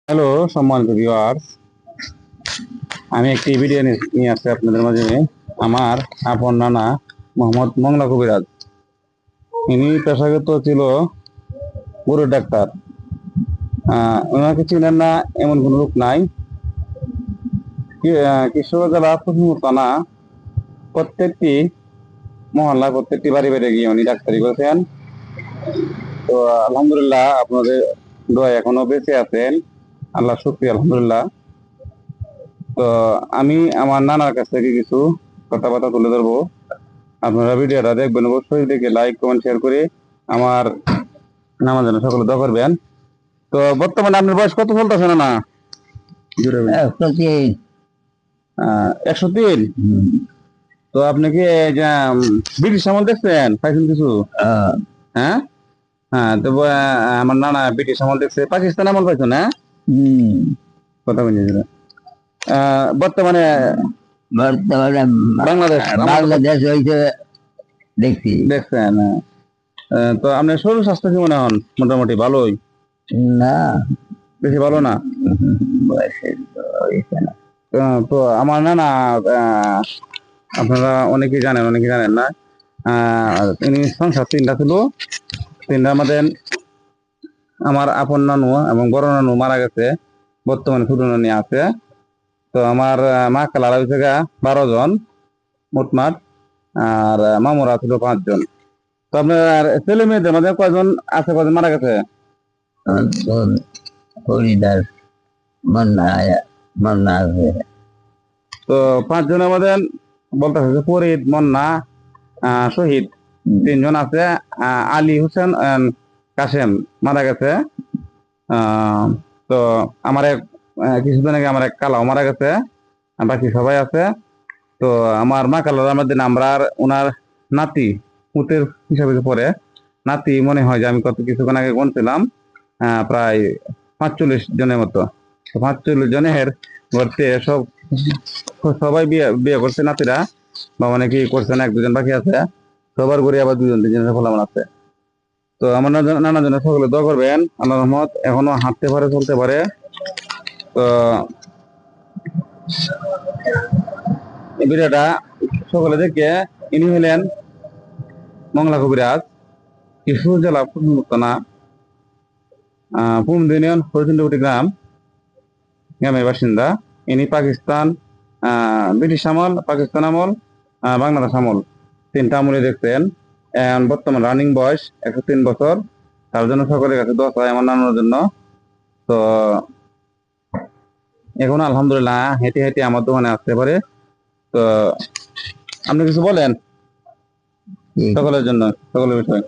Hello সম্মানিত viewers, আমি একটি ভিডিও নিয়ে আসছি আপনাদের মাঝে। আমার আপন নানা মোহাম্মদ মংলা কবিরাজ, ইনি পেশাগত ছিল গরুর ডাক্তার। ওনাকে চিনেন না এমন কোনো লোক নাই। কিশোরগঞ্জ জেলা ফতুল্লা থানা প্রত্যেকটি মহল্লা, প্রত্যেকটি বাড়ি বাড়ি গিয়ে উনি ডাক্তারি করেছেন। তো আলহামদুলিল্লাহ, আপনাদের দোয়া এখনো বেঁচে আছেন, আল্লাহ শুকরিয়া আলহামদুলিল্লাহ। তো আমি আমার নানার কাছ থেকে কিছু কথাবার্তা তুলে ধরবো। আপনারা ভিডিওটা দেখবেন, অবশ্যই দেখে লাইক কমেন্ট শেয়ার করে আমার নামার জন্য সকলে দোয়া করবেন। তো বর্তমানে আপনার বয়স কত চলতেছে না? 103। তো আপনি কি ব্রিটিশ আমল দেখছেন, পাইছেন কিছু? হ্যাঁ হ্যাঁ, তো আমার নানা ব্রিটিশ আমল দেখছে, পাকিস্তান আমল পাইছো না? কথা বলি বর্তমানে বর্তমানে বাংলাদেশ বাংলাদেশ হয়েছে দেখছি। দেখছেন? তো আপনার শরীর স্বাস্থ্য কি মনে হন? মোটামুটি ভালোই না, বেশি ভালো না? বয়সের হয়েছে না। তো আমার নানা, আপনারা অনেকেই জানেন, অনেকে জানেন না। তিনি সংসার তিনটা ছিল, তিনটার মধ্যে আমার আপন নানু এবং বড় নানু মারা গেছে, বর্তমানে ছোট নানি আছে। তো আমার মা খালারা হয়েছে 12 জন মোটমাট, আর মামুরা ছিল 5 জন। তো আপনার ছেলে মেয়েদের মধ্যে কয়জন আছে, কয়জন মারা গেছে? হরিদাস মন্না মন্না আছে। তো 5 জনের মধ্যে বলতে হচ্ছে ফরিদ, মন্না, শহীদ 3 জন আছে। আলী হোসেন, কাশেম মারা গেছে। তো আমার এক কিছুদিন আগে আমার এক কালাও মারা গেছে, আর বাকি সবাই আছে। তো আমার মা কালার মধ্যে আমরা আর ওনার নাতি পুতের হিসাবে পড়ে, নাতি মনে হয় যে আমি কত কিছুক্ষণ আগে গুনছিলাম, প্রায় 45 জনের মতো। 45 জনের ঘরতে সবাই বিয়ে বিয়ে করছে নাতিরা, বা অনেকে করছে না, 1-2 জন বাকি আছে। সবার ঘরে আবার 2-3 জনের ফলাফল আছে। তো আমার নানা জনের সকলে দোয়া করবেন, আল্লাহ রহমত এখনো হাঁটতে পারে, চলতে পারে। তো এই ভিডিওটা সকলে দেখে, ইনি হলেন মংলা কবিরাজ, কিশোর জেলা ফতুল্লা থানা পুমদ ইউনিয়ন হরিচন্দ্রকুটি গ্রামের বাসিন্দা। ইনি পাকিস্তান, ব্রিটিশ আমল, পাকিস্তান আমল, বাংলাদেশ আমল, 3টা আমলে দেখতেন। বর্তমান রানিং বয়স 103 বছর। তার জন্য সকলের কাছে দোয়া চাই আমার নানার জন্য। তো এখন আলহামদুলিল্লাহ হেঁটে হেঁটে আমার দোকানে আসতে পারে। তো আপনি কিছু বলেন সকলের জন্য, সকলের বিষয়,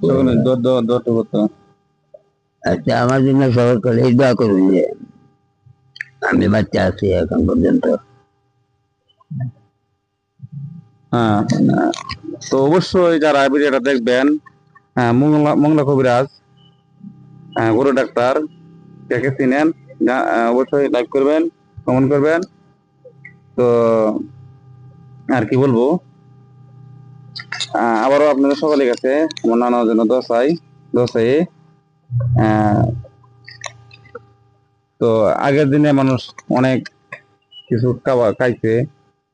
সকলের দোয়া। আচ্ছা, আমার জন্য সবার করে দোয়া করুন যে আমি বাচ্চা আছি এখন পর্যন্ত। হ্যাঁ, তো অবশ্যই যারা ভিডিওটা দেখবেন, মংলা কবিরাজ, গরু ডাক্তার, কে কে চিনেন অবশ্যই লাইক করবেন, কমেন্ট করবেন। তো আর কি বলবো, আবারও আপনাদের সকলের কাছে আমার নানার জন্য দোয়া চাই। তো আগের দিনে মানুষ অনেক কিছু খাইছে,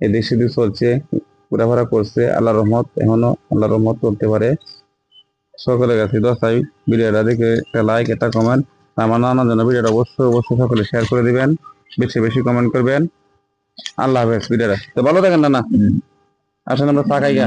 এদিক সেদিক চলছে, ঘোরাফেরা করছে, আল্লাহ রহমত এখনো আল্লাহ রহমত চলতে পারে। সকলের কাছে দোয়া চাই, ভিডিওটা দেখে একটা লাইক, একটা কমেন্ট, আমার নানার জন্য ভিডিওটা অবশ্যই অবশ্যই সকলে শেয়ার করে দিবেন, বেশি বেশি কমেন্ট করবেন। আল্লাহ হাফেজ। ভিডিওটা তো ভালো থাকেন না, আসেন আমরা চা খাই গা।